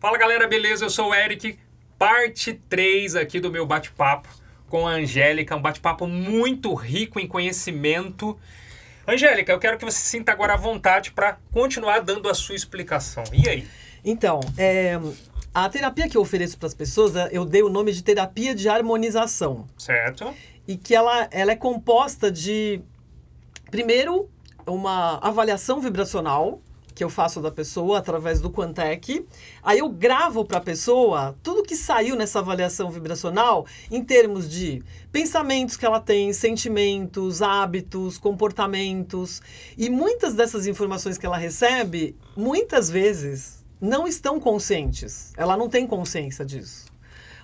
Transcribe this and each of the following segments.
Fala galera, beleza? Eu sou o Eric, parte 3 aqui do meu bate-papo com a Angélica, um bate-papo muito rico em conhecimento. Angélica, eu quero que você se sinta agora à vontade para continuar dando a sua explicação. E aí? Então, a terapia que eu ofereço para as pessoas, eu dei o nome de terapia de harmonização. Certo. E que ela é composta de, primeiro, uma avaliação vibracional, que eu faço da pessoa através do Quantec. Aí eu gravo para a pessoa tudo que saiu nessa avaliação vibracional em termos de pensamentos que ela tem, sentimentos, hábitos, comportamentos. E muitas dessas informações que ela recebe, muitas vezes, não estão conscientes. Ela não tem consciência disso.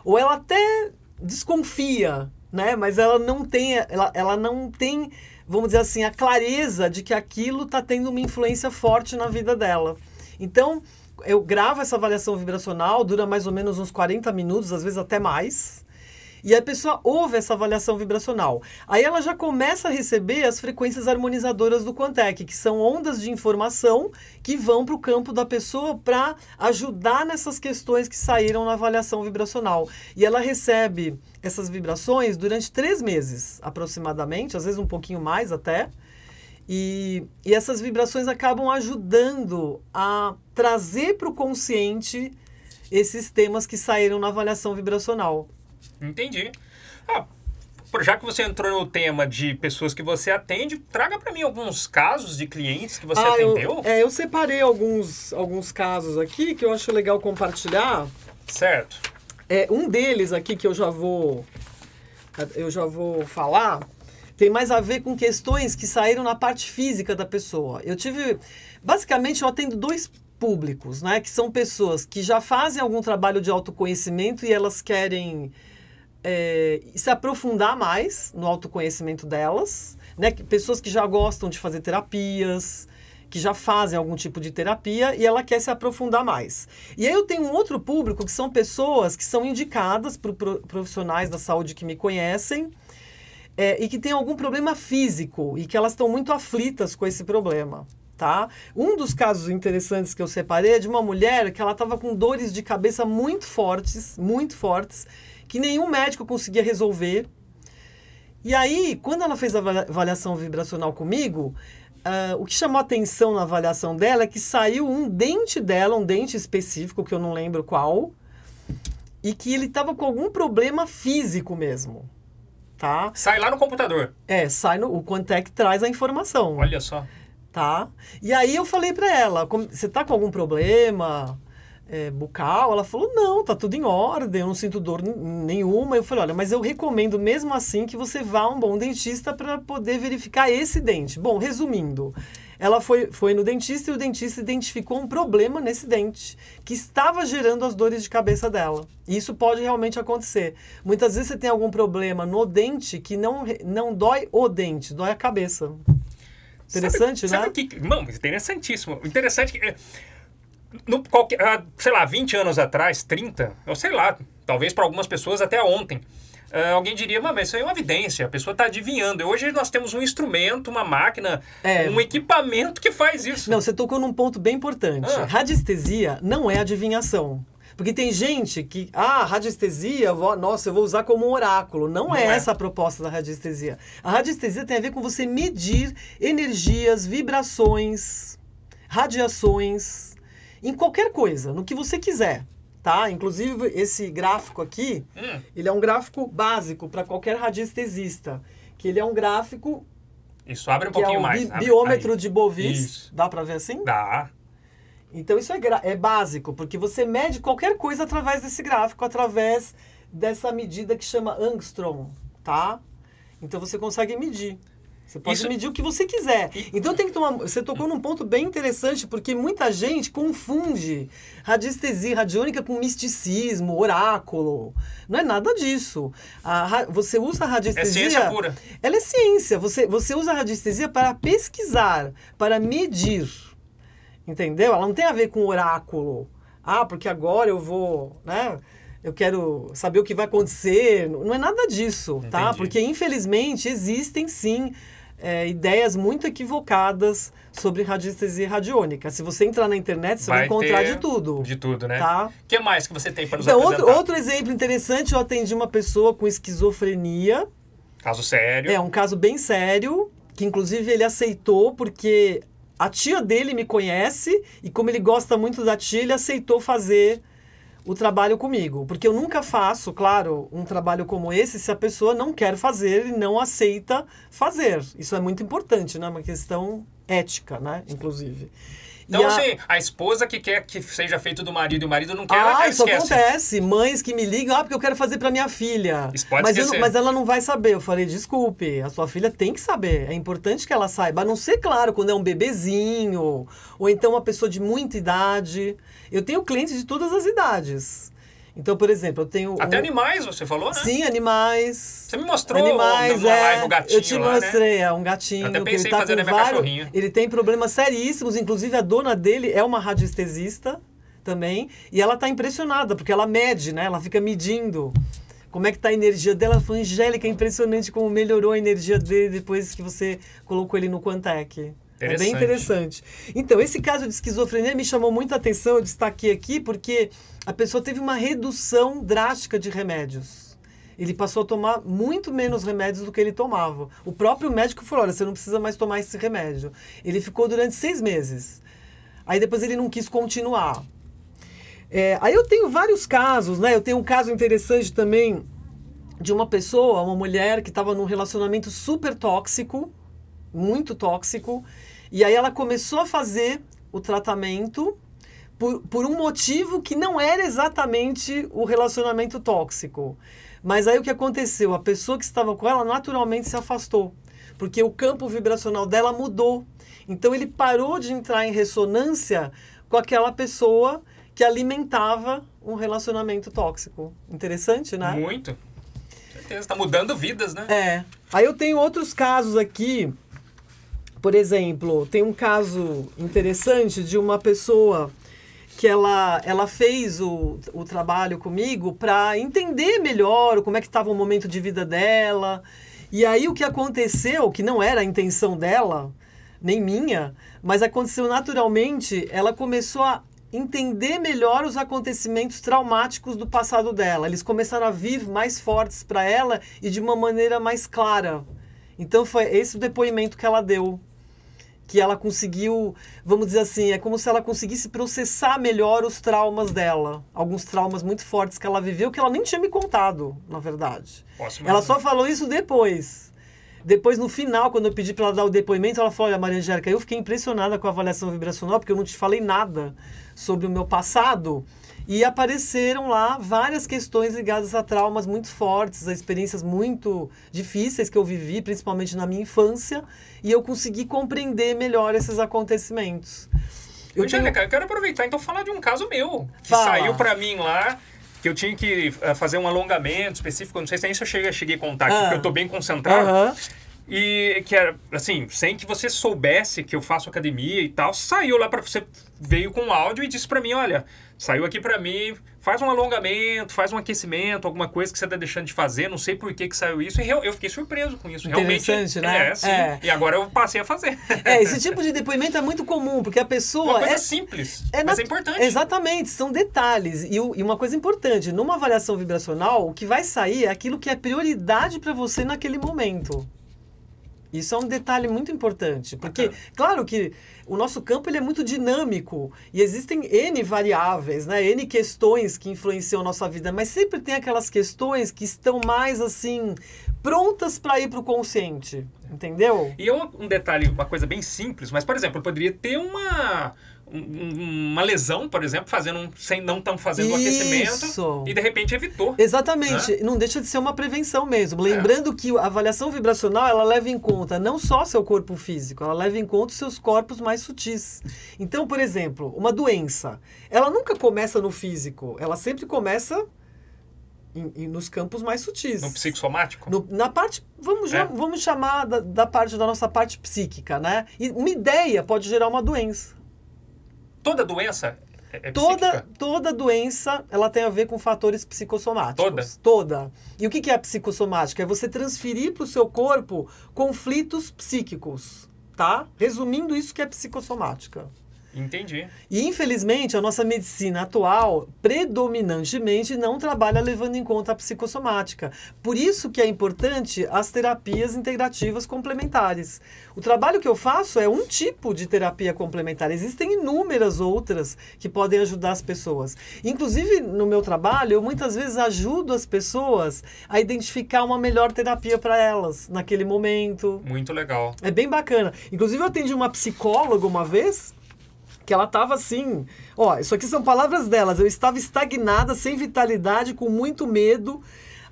Ou ela até desconfia, né? Mas ela não tem, vamos dizer assim, a clareza de que aquilo está tendo uma influência forte na vida dela. Então, eu gravo essa avaliação vibracional, dura mais ou menos uns 40 minutos, às vezes até mais. E a pessoa ouve essa avaliação vibracional. Aí ela já começa a receber as frequências harmonizadoras do Quantec, que são ondas de informação que vão para o campo da pessoa para ajudar nessas questões que saíram na avaliação vibracional. E ela recebe essas vibrações durante 3 meses, aproximadamente, às vezes um pouquinho mais até. E essas vibrações acabam ajudando a trazer para o consciente esses temas que saíram na avaliação vibracional. Entendi. Já que você entrou no tema de pessoas que você atende, traga para mim alguns casos de clientes que você atendeu. Eu separei alguns casos aqui que eu acho legal compartilhar. Certo. Um deles aqui que eu já vou falar tem mais a ver com questões que saíram na parte física da pessoa. Basicamente, eu atendo 2 públicos, né? Que são pessoas que já fazem algum trabalho de autoconhecimento e elas querem se aprofundar mais no autoconhecimento delas, né? Pessoas que já gostam de fazer terapias, que já fazem algum tipo de terapia e ela quer se aprofundar mais. E aí eu tenho um outro público que são pessoas que são indicadas por profissionais da saúde que me conhecem e que têm algum problema físico e que elas estão muito aflitas com esse problema. Tá? Um dos casos interessantes que eu separei é de uma mulher que ela estava com dores de cabeça muito fortes, que nenhum médico conseguia resolver. E aí, quando ela fez a avaliação vibracional comigo, o que chamou a atenção na avaliação dela é que saiu um dente dela, um dente específico, que eu não lembro qual, e que ele estava com algum problema físico mesmo. Tá? Sai lá no computador. O Quantec traz a informação. Olha só. Tá? E aí eu falei pra ela, você tá com algum problema bucal? Ela falou, não, tá tudo em ordem, eu não sinto dor nenhuma. Eu falei, olha, mas eu recomendo mesmo assim que você vá a um bom dentista para poder verificar esse dente. Bom, resumindo, ela foi no dentista e o dentista identificou um problema nesse dente que estava gerando as dores de cabeça dela. E isso pode realmente acontecer. Muitas vezes você tem algum problema no dente que não dói o dente, dói a cabeça. Interessante, né? Interessantíssimo. Interessante que, sei lá, 20 anos atrás, 30, eu sei lá, talvez para algumas pessoas até ontem, alguém diria, mas isso aí é uma evidência, a pessoa está adivinhando. E hoje nós temos um instrumento, uma máquina, um equipamento que faz isso. Não, você tocou num ponto bem importante. Radiestesia não é adivinhação. Porque tem gente que, radiestesia, nossa, eu vou usar como um oráculo. Não é essa a proposta da radiestesia. A radiestesia tem a ver com você medir energias, vibrações, radiações, em qualquer coisa, no que você quiser, tá? Inclusive, esse gráfico aqui, ele é um gráfico básico para qualquer radiestesista. Que ele é um gráfico... Isso, abre um pouquinho mais. Biômetro de Bovis. Isso. Dá para ver assim? Dá. Então, isso é básico, porque você mede qualquer coisa através desse gráfico, através dessa medida que chama Angstrom, tá? Então, você consegue medir. Você pode medir o que você quiser. Então, tem que tomar... Você tocou num ponto bem interessante, porque muita gente confunde radiestesia radiônica com misticismo, oráculo. Não é nada disso. Você usa a radiestesia... É ciência pura. Ela é ciência. Você usa a radiestesia para pesquisar, para medir. Entendeu? Ela não tem a ver com oráculo. Porque agora eu vou, né? Eu quero saber o que vai acontecer. Não é nada disso, tá? Entendi. Porque, infelizmente, existem, sim, ideias muito equivocadas sobre radiestesia radiônica. Se você entrar na internet, você vai encontrar de tudo. De tudo, né? Tá? O que mais que você tem para nos então, apresentar? outro exemplo interessante, eu atendi uma pessoa com esquizofrenia. Caso sério. É um caso bem sério, que inclusive ele aceitou porque a tia dele me conhece e como ele gosta muito da tia, ele aceitou fazer o trabalho comigo. Porque eu nunca faço, claro, um trabalho como esse se a pessoa não quer fazer e não aceita fazer. Isso é muito importante, né? Uma questão ética, né? Inclusive. Então, assim, a esposa que quer que seja feito do marido e o marido não quer, ela isso esquece. acontece. Mães que me ligam, porque eu quero fazer pra minha filha. Isso pode esquecer. Mas ela não vai saber. Eu falei, desculpe, a sua filha tem que saber. É importante que ela saiba. A não ser, claro, quando é um bebezinho, ou então uma pessoa de muita idade. Eu tenho clientes de todas as idades. Então, por exemplo, eu tenho... Até animais, você falou, né? Sim, animais. Você me mostrou animais, na live o gatinho eu te lá, mostrei, né? um gatinho. Eu até pensei que em fazer na minha cachorrinha. Ele tem problemas seríssimos, inclusive a dona dele é uma radiestesista também, e ela tá impressionada, porque ela mede, né? Ela fica medindo como é que tá a energia dela. Ela falou, Angélica, é impressionante como melhorou a energia dele depois que você colocou ele no Quantec. É bem interessante. Então, esse caso de esquizofrenia me chamou muita atenção, eu destaquei aqui, porque a pessoa teve uma redução drástica de remédios. Ele passou a tomar muito menos remédios do que ele tomava. O próprio médico falou, olha, você não precisa mais tomar esse remédio. Ele ficou durante 6 meses. Aí depois ele não quis continuar. Aí eu tenho vários casos, né? Eu tenho um caso interessante também de uma pessoa, uma mulher que estava num relacionamento super tóxico, muito tóxico, e aí ela começou a fazer o tratamento por um motivo que não era exatamente o relacionamento tóxico. Mas aí o que aconteceu? A pessoa que estava com ela naturalmente se afastou, porque o campo vibracional dela mudou. Então ele parou de entrar em ressonância com aquela pessoa que alimentava um relacionamento tóxico. Interessante, né? Muito. Com certeza, está mudando vidas, né? Aí eu tenho outros casos aqui. Por exemplo, tem um caso interessante de uma pessoa que ela fez o trabalho comigo para entender melhor como é que estava o momento de vida dela. E aí o que aconteceu, que não era a intenção dela, nem minha, mas aconteceu naturalmente, ela começou a entender melhor os acontecimentos traumáticos do passado dela. Eles começaram a vir mais fortes para ela e de uma maneira mais clara. Então foi esse o depoimento que ela deu. Que ela conseguiu, vamos dizer assim, é como se ela conseguisse processar melhor os traumas dela. Alguns traumas muito fortes que ela viveu, que ela nem tinha me contado, na verdade. Ela só falou isso depois. Depois, no final, quando eu pedi para ela dar o depoimento, ela falou, olha, Maria Angélica, eu fiquei impressionada com a avaliação vibracional, porque eu não te falei nada sobre o meu passado. E apareceram lá várias questões ligadas a traumas muito fortes, a experiências muito difíceis que eu vivi, principalmente na minha infância, e eu consegui compreender melhor esses acontecimentos. Angélica, eu quero aproveitar então falar de um caso meu, que saiu para mim lá, que eu tinha que fazer um alongamento específico, não sei se nem se eu cheguei a contar aqui, porque eu tô bem concentrado. E que era, assim, sem que você soubesse que eu faço academia e tal, saiu lá para você, veio com um áudio e disse para mim, olha, saiu aqui para mim, faz um alongamento, faz um aquecimento, alguma coisa que você tá deixando de fazer, não sei por que saiu isso, e eu fiquei surpreso com isso. Interessante, realmente, né? Sim. E agora eu passei a fazer. Esse tipo de depoimento é muito comum, porque a pessoa... Uma coisa simples, mas é importante. Exatamente, são detalhes. E uma coisa importante, numa avaliação vibracional, o que vai sair é aquilo que é prioridade para você naquele momento. Isso é um detalhe muito importante, porque, claro que o nosso campo ele é muito dinâmico e existem N variáveis, né? N questões que influenciam a nossa vida, mas sempre tem aquelas questões que estão mais, assim, prontas para ir para o consciente, entendeu? E um detalhe, uma coisa bem simples, mas, por exemplo, eu poderia ter uma lesão, por exemplo, sem não estar fazendo o aquecimento e de repente evitou. Exatamente. Né? Não deixa de ser uma prevenção mesmo. Lembrando que a avaliação vibracional, ela leva em conta não só seu corpo físico, ela leva em conta os seus corpos mais sutis. Então, por exemplo, uma doença, ela nunca começa no físico, ela sempre começa nos campos mais sutis. No psicossomático? Na parte, vamos chamar da nossa parte psíquica, né? E uma ideia pode gerar uma doença. Toda doença É psíquica? Toda doença, ela tem a ver com fatores psicossomáticos. Toda? Toda. E o que é a psicossomática? É você transferir para o seu corpo conflitos psíquicos, tá? Resumindo, isso que é psicossomática. Entendi. E, infelizmente, a nossa medicina atual, predominantemente, não trabalha levando em conta a psicossomática. Por isso que é importante as terapias integrativas complementares. O trabalho que eu faço é um tipo de terapia complementar. Existem inúmeras outras que podem ajudar as pessoas. Inclusive, no meu trabalho, eu muitas vezes ajudo as pessoas a identificar uma melhor terapia para elas, naquele momento. Muito legal. É bem bacana. Inclusive, eu atendi uma psicóloga uma vez, que ela estava assim, ó, isso aqui são palavras delas, eu estava estagnada, sem vitalidade, com muito medo.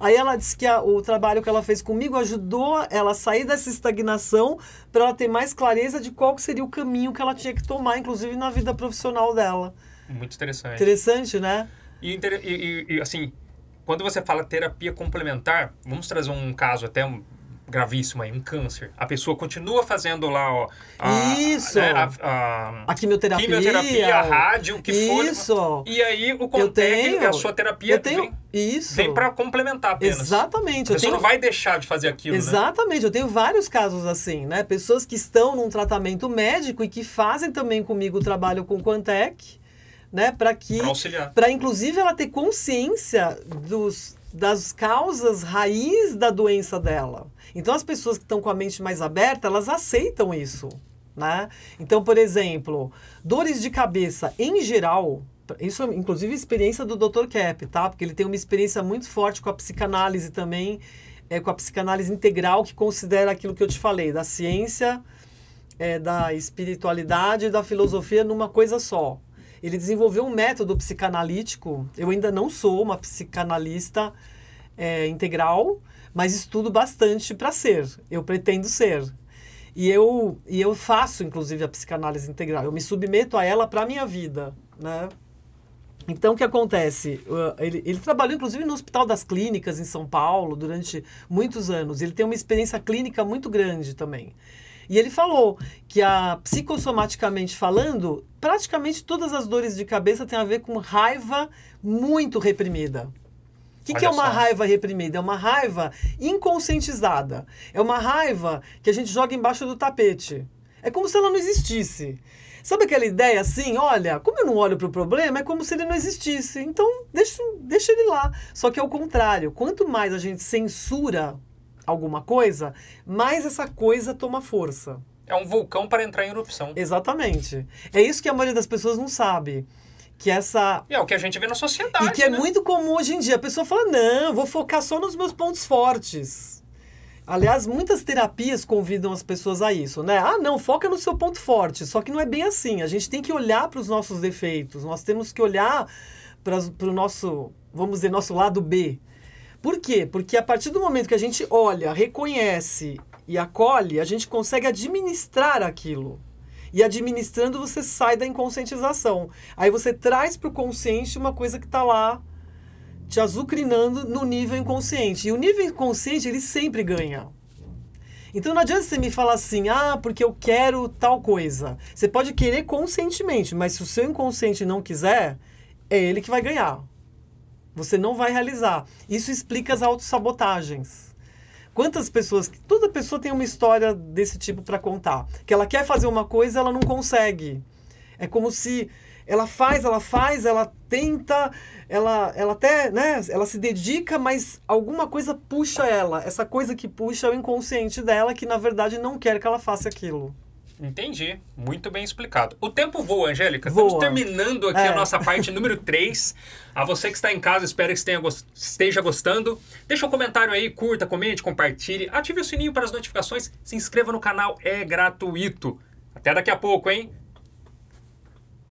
Aí ela disse que o trabalho que ela fez comigo ajudou ela a sair dessa estagnação para ela ter mais clareza de qual seria o caminho que ela tinha que tomar, inclusive na vida profissional dela. Muito interessante. Interessante, né? E assim, quando você fala terapia complementar, vamos trazer um caso até gravíssimo aí, um câncer. A pessoa continua fazendo lá, ó, Isso! Né, a quimioterapia, a rádio, que for. Isso! E aí o Contec, a sua terapia vem para complementar apenas. Exatamente. A pessoa não vai deixar de fazer aquilo, Exatamente. né? Eu tenho vários casos assim, né? Pessoas que estão num tratamento médico e que fazem também comigo o trabalho com o Contec, né? Para inclusive ela ter consciência das causas raiz da doença dela. Então, as pessoas que estão com a mente mais aberta, elas aceitam isso, né? Então, por exemplo, dores de cabeça, em geral, isso é inclusive experiência do Dr. Kepp, tá? Porque ele tem uma experiência muito forte com a psicanálise também, com a psicanálise integral, que considera aquilo que eu te falei, da ciência, da espiritualidade e da filosofia numa coisa só. Ele desenvolveu um método psicanalítico. Eu ainda não sou uma psicanalista integral, mas estudo bastante para ser. Eu pretendo ser. E eu faço, inclusive, a psicanálise integral. Eu me submeto a ela para a minha vida, né? Então, o que acontece? Ele trabalhou, inclusive, no Hospital das Clínicas, em São Paulo, durante muitos anos. Ele tem uma experiência clínica muito grande também. E ele falou que, psicossomaticamente falando, praticamente todas as dores de cabeça têm a ver com raiva muito reprimida. O que é uma raiva reprimida? É uma raiva inconscientizada. É uma raiva que a gente joga embaixo do tapete. É como se ela não existisse. Sabe aquela ideia assim, olha, como eu não olho para o problema, é como se ele não existisse. Então, deixa ele lá. Só que é o contrário. Quanto mais a gente censura alguma coisa, mais essa coisa toma força. É um vulcão para entrar em erupção. Exatamente. É isso que a maioria das pessoas não sabe. É o que a gente vê na sociedade. E que é muito comum hoje em dia. A pessoa fala, não, vou focar só nos meus pontos fortes. Aliás, muitas terapias convidam as pessoas a isso, né? Ah, não, foca no seu ponto forte. Só que não é bem assim. A gente tem que olhar para os nossos defeitos. Nós temos que olhar para o nosso, vamos dizer, nosso lado B. Por quê? Porque a partir do momento que a gente olha, reconhece e acolhe, a gente consegue administrar aquilo. E administrando, você sai da inconscientização. Aí você traz para o consciente uma coisa que está lá te azucrinando no nível inconsciente. E o nível inconsciente, ele sempre ganha. Então não adianta você me falar assim, porque eu quero tal coisa. Você pode querer conscientemente, mas se o seu inconsciente não quiser, é ele que vai ganhar. Você não vai realizar. Isso explica as autossabotagens. Quantas pessoas... Toda pessoa tem uma história desse tipo para contar. Que ela quer fazer uma coisa, ela não consegue. É como se ela faz, ela tenta, ela até, né? Ela se dedica, mas alguma coisa puxa ela. Essa coisa que puxa é o inconsciente dela, que na verdade não quer que ela faça aquilo. Entendi. Muito bem explicado. O tempo voa, Angélica. Voa. Estamos terminando aqui a nossa parte número 3. A você que está em casa, espero que esteja gostando. Deixa um comentário aí, curta, comente, compartilhe. Ative o sininho para as notificações. Se inscreva no canal, é gratuito. Até daqui a pouco, hein?